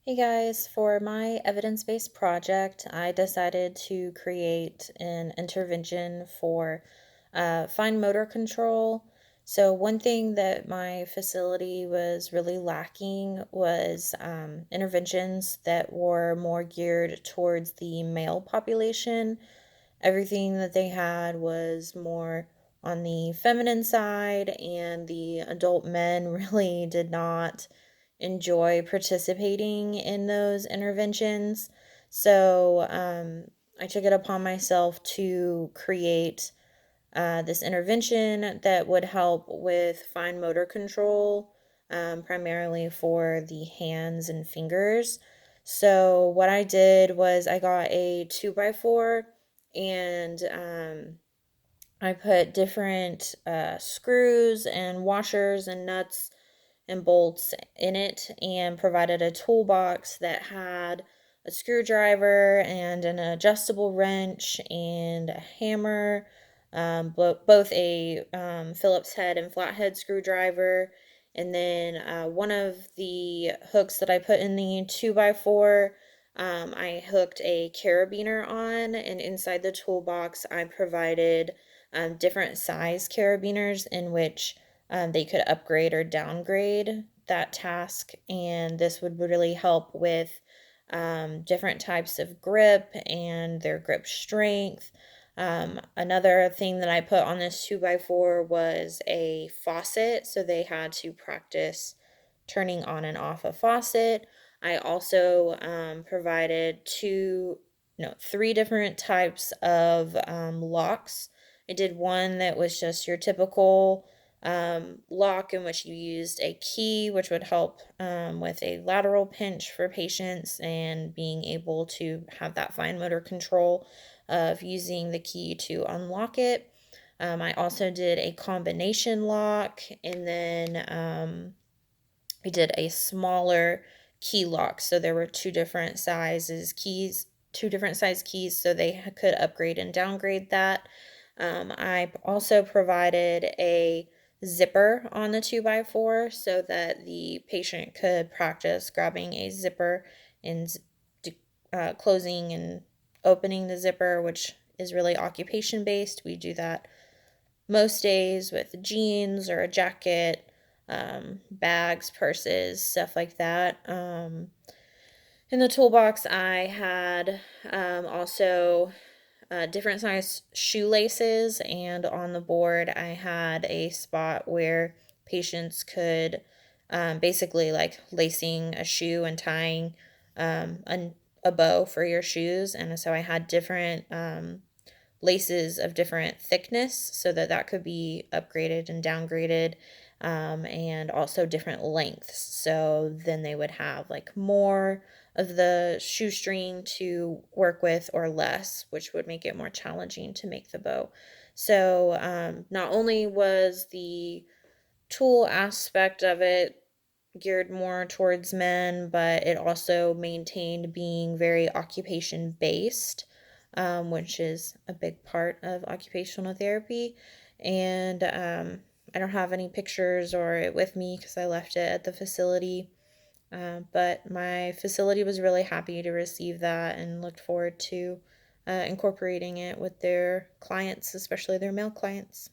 Hey guys, for my evidence-based project, I decided to create an intervention for fine motor control. So, one thing that my facility was really lacking was interventions that were more geared towards the male population. Everything that they had was more on the feminine side, and the adult men really did not enjoy participating in those interventions. So I took it upon myself to create this intervention that would help with fine motor control, primarily for the hands and fingers. So, what I did was I got a 2x4 and I put different screws and washers and nuts and bolts in it and provided a toolbox that had a screwdriver and an adjustable wrench and a hammer, both a Phillips head and flathead screwdriver. And then one of the hooks that I put in the 2x4, I hooked a carabiner on, and inside the toolbox, I provided different size carabiners in which they could upgrade or downgrade that task, and this would really help with different types of grip and their grip strength. Another thing that I put on this 2x4 was a faucet, so they had to practice turning on and off a faucet. I also provided three different types of locks. I did one that was just your typical lock in which you used a key, which would help with a lateral pinch for patients and being able to have that fine motor control of using the key to unlock it. I also did a combination lock, and then I did a smaller key lock. So there were two different size keys, so they could upgrade and downgrade that. I also provided a zipper on the 2x4 so that the patient could practice grabbing a zipper and closing and opening the zipper, which is really occupation based. We do that most days with jeans or a jacket, bags, purses, stuff like that. In the toolbox, I had also different size shoelaces, and on the board, I had a spot where patients could basically like lacing a shoe and tying a bow for your shoes. And so I had different laces of different thickness so that that could be upgraded and downgraded, and also different lengths. So then they would have like more of the shoestring to work with or less, which would make it more challenging to make the bow. So not only was the tool aspect of it geared more towards men, but it also maintained being very occupation based, which is a big part of occupational therapy. And I don't have any pictures or it with me because I left it at the facility. But my facility was really happy to receive that and looked forward to incorporating it with their clients, especially their male clients.